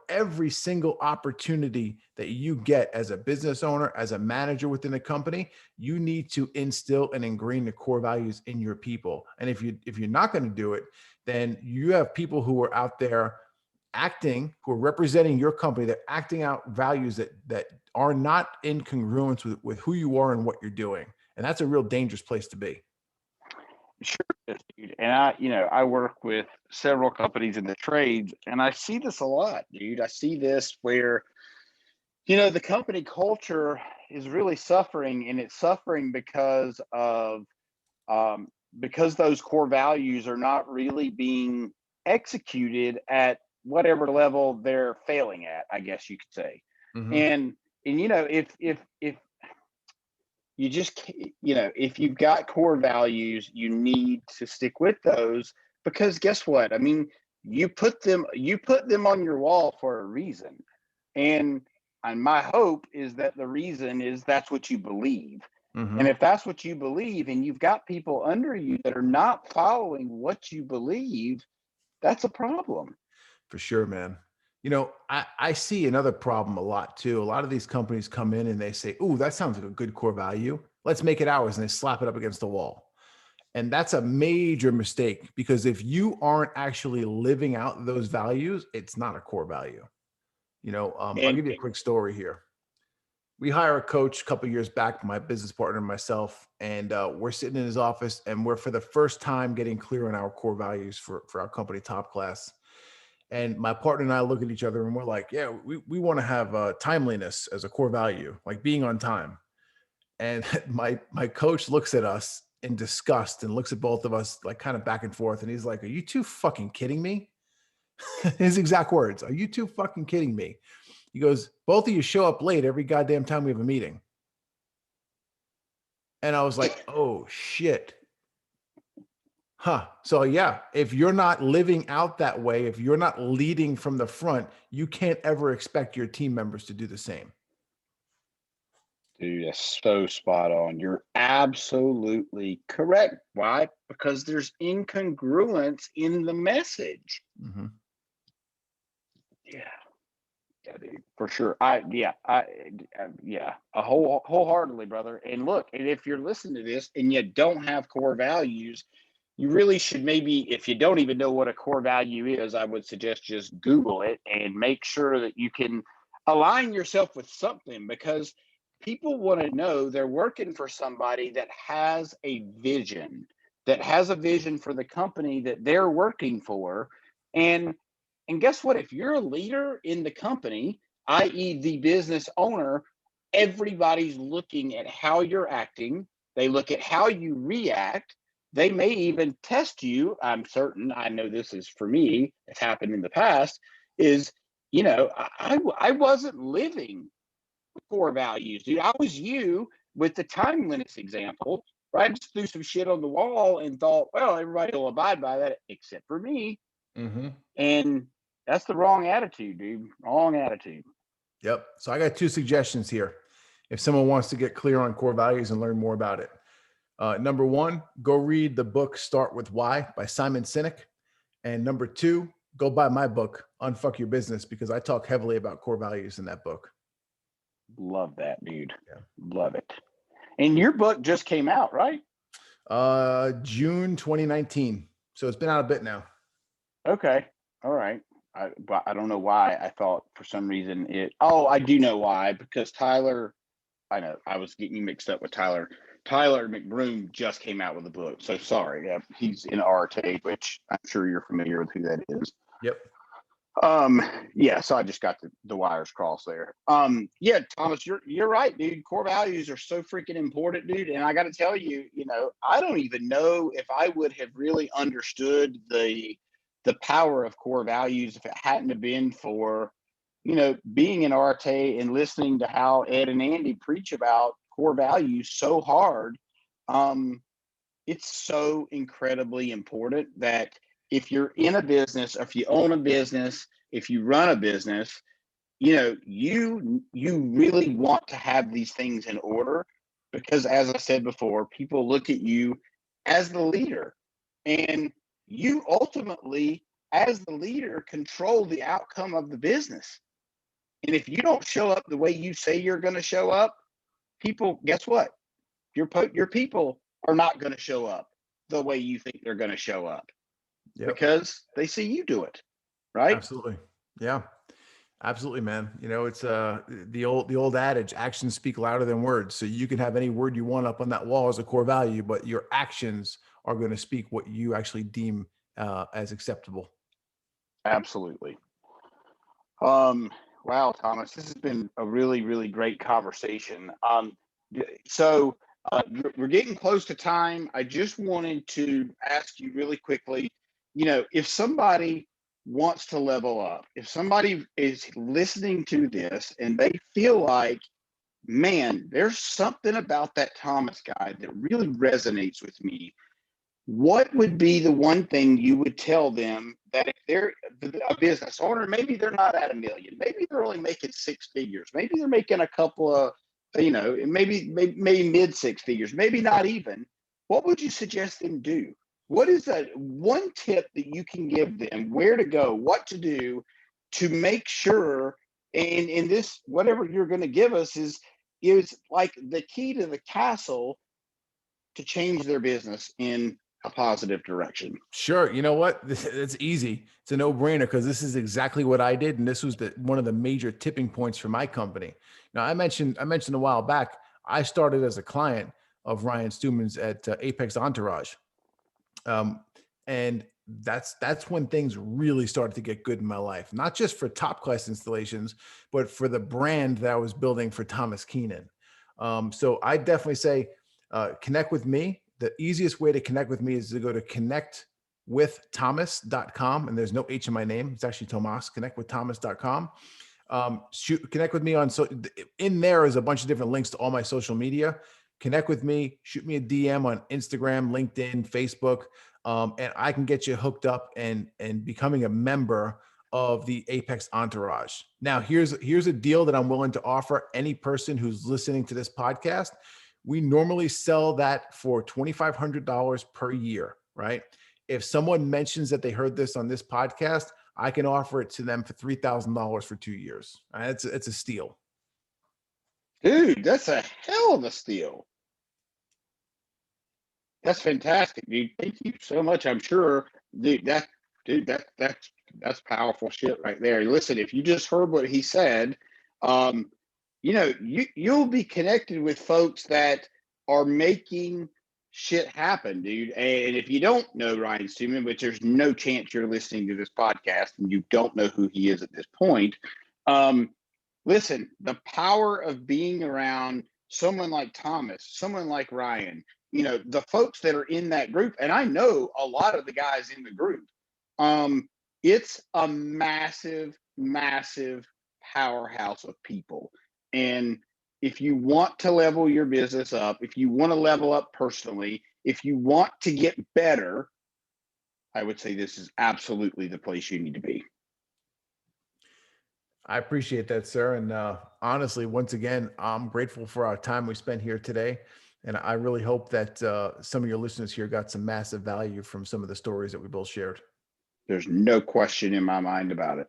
Every single opportunity that you get as a business owner, as a manager within a company, you need to instill and ingrain the core values in your people. And if you're not going to do it, then you have people who are out there who are representing your company, they're acting out values that are not in congruence with who you are and what you're doing. And that's a real dangerous place to be. Sure, dude. And I work with several companies in the trades, and I see this a lot, dude. I see this where, the company culture is really suffering, and it's suffering because of because those core values are not really being executed at whatever level they're failing at, I guess you could say. And if you just, if you've got core values, you need to stick with those, because guess what? I mean, you put them on your wall for a reason. And my hope is that the reason is that's what you believe. And if that's what you believe and you've got people under you that are not following what you believe, that's a problem. For sure, man. I see another problem a lot too. A lot of these companies come in and they say, "Ooh, that sounds like a good core value. Let's make it ours." And they slap it up against the wall. And that's a major mistake, because if you aren't actually living out those values, it's not a core value. I'll give you a quick story here. We hire a coach a couple of years back, my business partner and myself, and we're sitting in his office, and we're for the first time getting clear on our core values for our company, Top Class. And my partner and I look at each other and we're like, yeah, we want to have timeliness as a core value, like being on time. And my coach looks at us in disgust and looks at both of us like kind of back and forth. And he's like, are you two fucking kidding me? His exact words. Are you two fucking kidding me? He goes, both of you show up late every goddamn time we have a meeting. And I was like, oh shit. Huh. So yeah, if you're not living out that way, if you're not leading from the front, you can't ever expect your team members to do the same. Dude, that's so spot on. You're absolutely correct. Why? Because there's incongruence in the message. Mm-hmm. Yeah. Yeah, dude, for sure. Wholeheartedly, brother. And look, and if you're listening to this and you don't have core values, you really should maybe, if you don't even know what a core value is, I would suggest just Google it and make sure that you can align yourself with something, because people want to know they're working for somebody that has a vision, for the company that they're working for. And guess what? If you're a leader in the company, i.e. the business owner, everybody's looking at how you're acting. They look at how you react. They may even test you. I'm certain, I know this is for me, it's happened in the past, is, I wasn't living core values, dude. I was you with the timeliness example, right? I just threw some shit on the wall and thought, well, everybody will abide by that except for me. Mm-hmm. And that's the wrong attitude, dude. Wrong attitude. Yep. So I got two suggestions here. If someone wants to get clear on core values and learn more about it. Number one, go read the book Start With Why by Simon Sinek. And number two, go buy my book, Unfuck Your Business, because I talk heavily about core values in that book. Love that, dude. Yeah. Love it. And your book just came out, right? June 2019. So it's been out a bit now. Okay. All right. But I don't know why I thought for some reason I do know why, because Tyler, I know I was getting you mixed up with Tyler. Tyler McBroom just came out with a book. So sorry. Yeah, he's in RTA, which I'm sure you're familiar with who that is. Yep. So I just got the wires crossed there. Thomas, you're right, dude. Core values are so freaking important, dude. And I got to tell you, I don't even know if I would have really understood the power of core values if it hadn't have been for, being in RTA and listening to how Ed and Andy preach about core values so hard. It's so incredibly important that if you're in a business, or if you own a business, if you run a business, you really want to have these things in order, because as I said before, people look at you as the leader, and you ultimately, as the leader, control the outcome of the business. And if you don't show up the way you say you're going to show up, people, guess what? Your people are not going to show up the way you think they're going to show up. Yep. Because they see you do it, right? Absolutely. Yeah, absolutely, man. It's the old adage, actions speak louder than words. So you can have any word you want up on that wall as a core value, but your actions are going to speak what you actually deem as acceptable. Absolutely. Wow, Thomas, this has been a really, really great conversation. So we're getting close to time. I just wanted to ask you really quickly, if somebody wants to level up, if somebody is listening to this and they feel like, man, there's something about that Thomas guy that really resonates with me, what would be the one thing you would tell them that if they're a business owner, maybe they're not at $1 million, maybe they're only making 6 figures, maybe they're making a couple of, maybe mid 6 figures, maybe not even, what would you suggest them do? What is that one tip that you can give them, where to go, what to do to make sure, and in this, whatever you're going to give us is like the key to the castle to change their business in a positive direction? Sure. You know what? It's easy. It's a no-brainer, because this is exactly what I did. And this was one of the major tipping points for my company. Now, I mentioned a while back, I started as a client of Ryan Stewman's at Apex Entourage. And that's when things really started to get good in my life, not just for top class installations, but for the brand that I was building for Tomas Kennan. So I definitely say, connect with me. The easiest way to connect with me is to go to connectwiththomas.com. And there's no H in my name. It's actually Tomas, connectwiththomas.com. Connect with me in there is a bunch of different links to all my social media. Connect with me, shoot me a DM on Instagram, LinkedIn, Facebook. And I can get you hooked up and becoming a member of the Apex Entourage. Now, here's a deal that I'm willing to offer any person who's listening to this podcast. We normally sell that for $2,500 per year, right? If someone mentions that they heard this on this podcast, I can offer it to them for $3,000 for 2 years. It's a steal. Dude, that's a hell of a steal. That's fantastic, dude. Thank you so much. I'm sure, dude, that's powerful shit right there. Listen, if you just heard what he said, you'll be connected with folks that are making shit happen, dude. And if you don't know Ryan Stewman, which there's no chance you're listening to this podcast and you don't know who he is at this point, listen, the power of being around someone like Tomas, someone like Ryan, the folks that are in that group, and I know a lot of the guys in the group, it's a massive, massive powerhouse of people. And if you want to level your business up, if you want to level up personally, if you want to get better, I would say this is absolutely the place you need to be. I appreciate that, sir. And honestly, once again, I'm grateful for our time we spent here today. And I really hope that some of your listeners here got some massive value from some of the stories that we both shared. There's no question in my mind about it.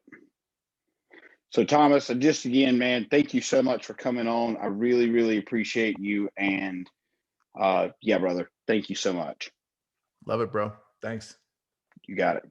So Tomas, just again, man, thank you so much for coming on. I really, really appreciate you. And yeah, brother, thank you so much. Love it, bro. Thanks. You got it.